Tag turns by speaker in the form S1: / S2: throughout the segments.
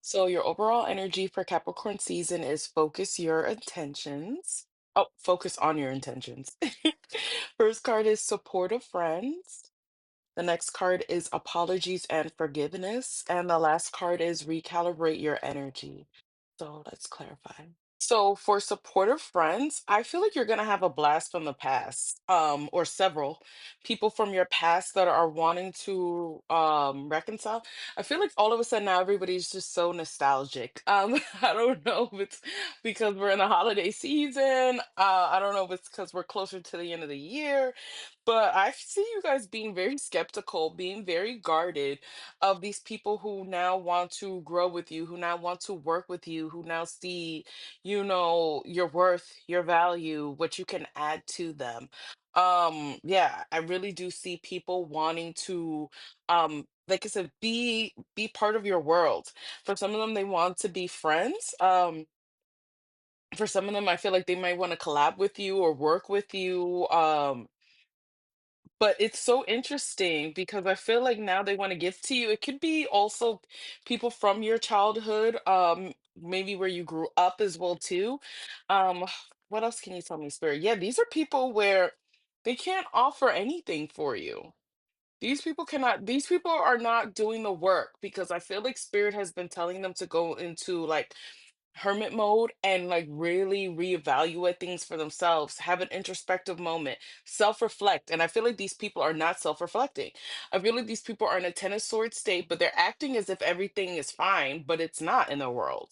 S1: So your overall energy for Capricorn season is focus your intentions. Oh, focus on your intentions. First card is supportive friends. The next card is apologies and forgiveness. And the last card is recalibrate your energy. So let's clarify. So for supportive friends, I feel like you're gonna have a blast from the past, or several people from your past that are wanting to reconcile. I feel like all of a sudden now everybody's just so nostalgic. I don't know if it's because we're in the holiday season. I don't know if it's because we're closer to the end of the year, but I see you guys being very skeptical, being very guarded of these people who now want to grow with you, who now want to work with you, who now see your worth, your value, what you can add to them. Yeah, I really do see people wanting to like I said, be part of your world. For some of them they want to be friends. For some of them I feel like they might want to collab with you or work with you. But it's so interesting because I feel like now they want to give to you. It could be also people from your childhood, maybe where you grew up as well too. Um, what else can you tell me, Spirit? Yeah, these are people where they can't offer anything for you. These people are not doing the work because I feel like Spirit has been telling them to go into like hermit mode and like really reevaluate things for themselves, have an introspective moment, self-reflect. And I feel like these people are not self-reflecting. I feel like these people are in a ten of swords state, but they're acting as if everything is fine, but it's not in their world.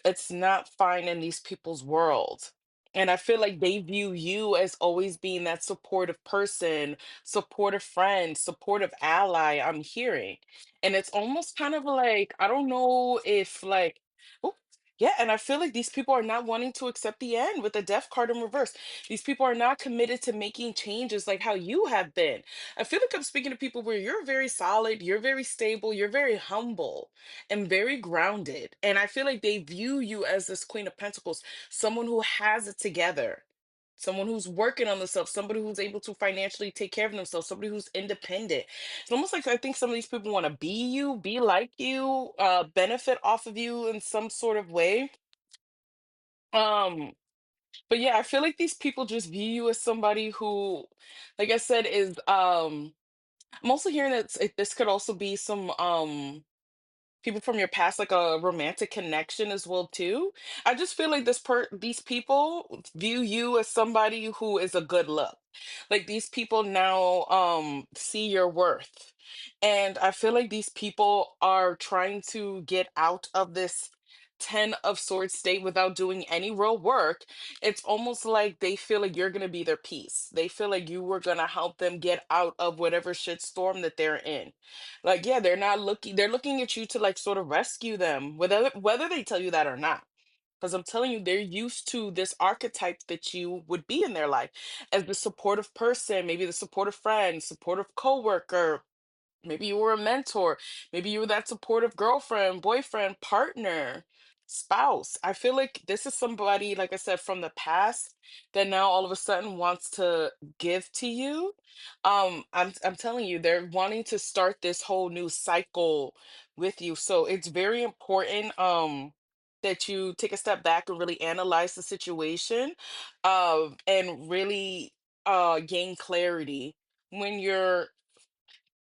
S1: It's not fine in these people's world. And I feel like they view you as always being that supportive person, supportive friend, supportive ally, I'm hearing. And it's almost kind of like, I don't know if like, oh, yeah, and I feel like these people are not wanting to accept the end with the death card in reverse. These people are not committed to making changes like how you have been. I feel like I'm speaking to people where you're very solid, you're very stable, you're very humble and very grounded. And I feel like they view you as this Queen of Pentacles, someone who has it together, someone who's working on themselves, somebody who's able to financially take care of themselves, somebody who's independent. It's almost like I think some of these people want to be you, be like you, benefit off of you in some sort of way. Um, but yeah, I feel like these people just view you as somebody who, like I said, is I'm also hearing that this could also be some people from your past, like a romantic connection as well too. I just feel like these people view you as somebody who is a good look. Like these people now see your worth. And I feel like these people are trying to get out of this 10 of swords state without doing any real work. It's almost like they feel like you're going to be their peace. They feel like you were going to help them get out of whatever shit storm that they're in. Like, yeah, they're looking at you to like sort of rescue them, whether they tell you that or not. Because I'm telling you, they're used to this archetype that you would be in their life as the supportive person, maybe the supportive friend, supportive coworker, maybe you were a mentor. Maybe you were that supportive girlfriend, boyfriend, partner, spouse. I feel like this is somebody, like I said, from the past that now all of a sudden wants to give to you. I'm telling you, they're wanting to start this whole new cycle with you. So it's very important that you take a step back and really analyze the situation and really gain clarity when you're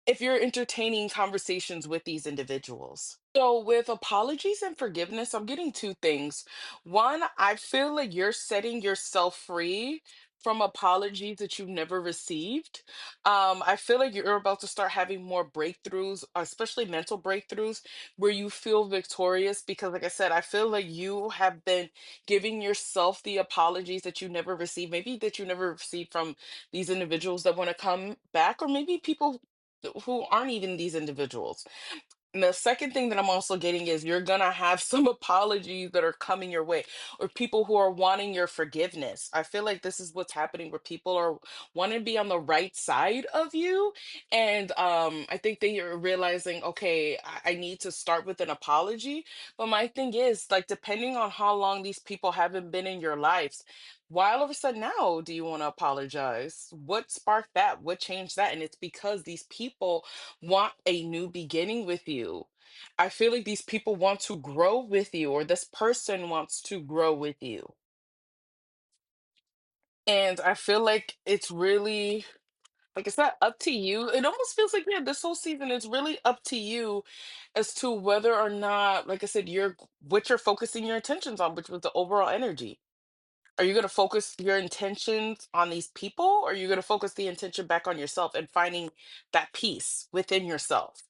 S1: if you're entertaining conversations with these individuals. So, with apologies and forgiveness, I'm getting two things. One, I feel like you're setting yourself free from apologies that you've never received. I feel like you're about to start having more breakthroughs, especially mental breakthroughs, where you feel victorious. Because, like I said, I feel like you have been giving yourself the apologies that you never received, maybe that you never received from these individuals that want to come back, or maybe people who aren't even these individuals. And the second thing that I'm also getting is you're gonna have some apologies that are coming your way, or people who are wanting your forgiveness. I feel like this is what's happening where people are wanting to be on the right side of you. And I think they are realizing, okay, I need to start with an apology. But my thing is, like, depending on how long these people haven't been in your lives, why all of a sudden now do you want to apologize? What sparked that? What changed that? And it's because these people want a new beginning with you. I feel like these people want to grow with you, or this person wants to grow with you. And I feel like it's really, like, it's not up to you. It almost feels like, yeah, this whole season is really up to you as to whether or not, like I said, what you're focusing your attentions on, which was the overall energy. Are you going to focus your intentions on these people, or are you going to focus the intention back on yourself and finding that peace within yourself?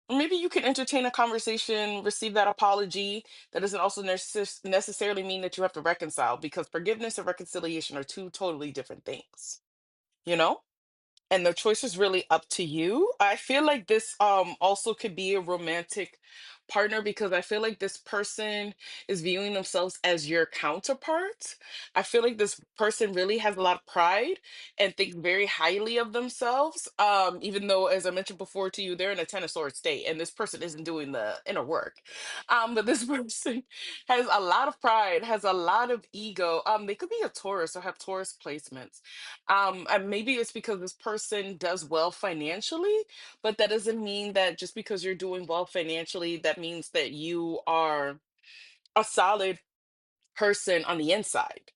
S1: Or maybe you can entertain a conversation, receive that apology. That doesn't also necessarily mean that you have to reconcile, because forgiveness and reconciliation are two totally different things, you know? And the choice is really up to you. I feel like this also could be a romantic partner, because I feel like this person is viewing themselves as your counterpart. I feel like this person really has a lot of pride and thinks very highly of themselves. Even though, as I mentioned before to you, they're in a ten of swords state and this person isn't doing the inner work. But this person has a lot of pride, has a lot of ego. They could be a Taurus or have Taurus placements. And maybe it's because this person does well financially, but that doesn't mean that just because you're doing well financially, that means that you are a solid person on the inside.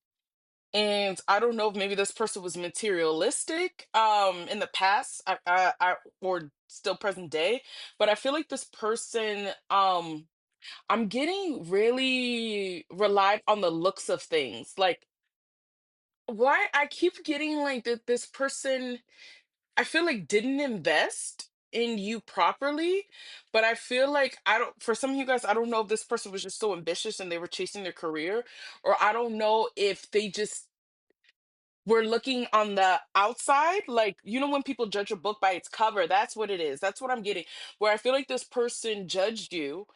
S1: And I don't know if maybe this person was materialistic in the past, or still present day, but I feel like this person, I'm getting really relied on the looks of things. Like, why I keep getting like that this person, I feel like, didn't invest in you properly. But I feel like, I don't, for some of you guys, I don't know if this person was just so ambitious and they were chasing their career, or I don't know if they just were looking on the outside. Like, when people judge a book by its cover, that's what it is. That's what I'm getting. Where I feel like this person judged you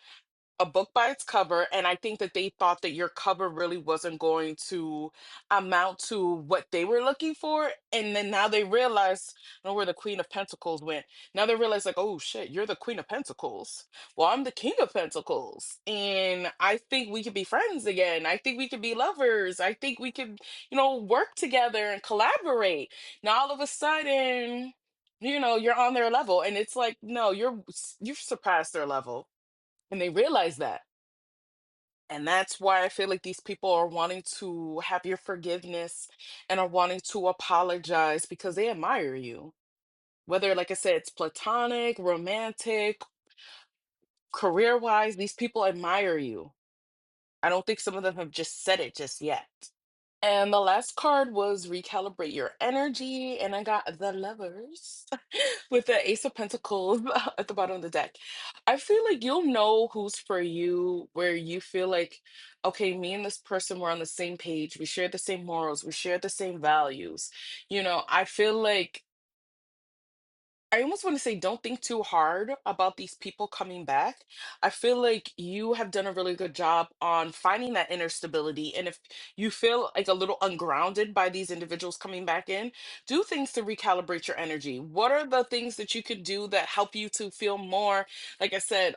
S1: a book by its cover, and I think that they thought that your cover really wasn't going to amount to what they were looking for. And then now they realize, I don't know where the Queen of Pentacles went. Now they realize, like, oh shit, you're the Queen of Pentacles. Well, I'm the King of Pentacles. And I think we could be friends again. I think we could be lovers. I think we could, work together and collaborate. Now all of a sudden, you're on their level. And it's like, no, you've surpassed their level, and they realize that. And that's why I feel like these people are wanting to have your forgiveness and are wanting to apologize, because they admire you. Whether, like I said, it's platonic, romantic, career wise, these people admire you. I don't think some of them have just said it just yet. And the last card was recalibrate your energy, and I got the lovers with the Ace of Pentacles at the bottom of the deck. I feel like you'll know who's for you, where you feel like, okay, me and this person were on the same page. We share the same morals. We share the same values. I feel like, I almost want to say, don't think too hard about these people coming back. I feel like you have done a really good job on finding that inner stability. And if you feel like a little ungrounded by these individuals coming back in, do things to recalibrate your energy. What are the things that you could do that help you to feel more, like I said,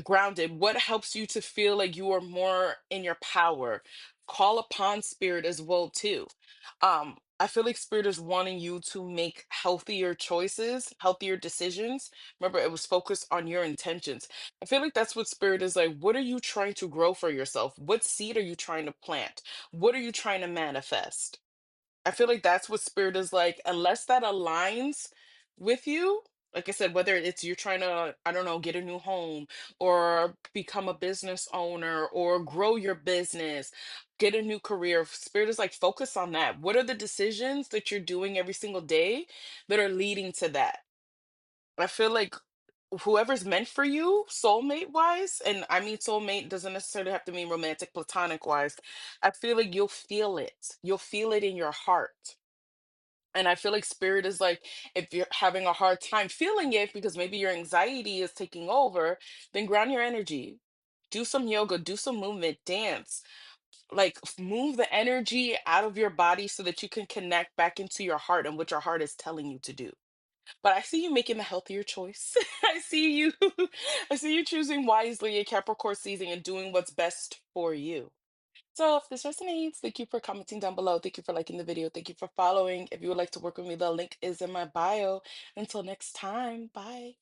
S1: grounded? What helps you to feel like you are more in your power? Call upon spirit as well too. I feel like spirit is wanting you to make healthier choices, healthier decisions. Remember, it was focused on your intentions. I feel like that's what spirit is like. What are you trying to grow for yourself? What seed are you trying to plant? What are you trying to manifest? I feel like that's what spirit is like. Unless that aligns with you, like I said, whether it's you're trying to, I don't know, get a new home, or become a business owner, or grow your business, get a new career, spirit is like, focus on that. What are the decisions that you're doing every single day that are leading to that? I feel like whoever's meant for you, soulmate wise, and I mean, soulmate doesn't necessarily have to mean romantic, platonic wise. I feel like you'll feel it. You'll feel it in your heart. And I feel like spirit is like, if you're having a hard time feeling it because maybe your anxiety is taking over, then ground your energy. Do some yoga, do some movement, dance. Like, move the energy out of your body so that you can connect back into your heart and what your heart is telling you to do. But I see you making the healthier choice. I see you I see you choosing wisely a Capricorn season and doing what's best for you. So if this resonates, thank you for commenting down below. Thank you for liking the video. Thank you for following. If you would like to work with me, the link is in my bio. Until next time, bye.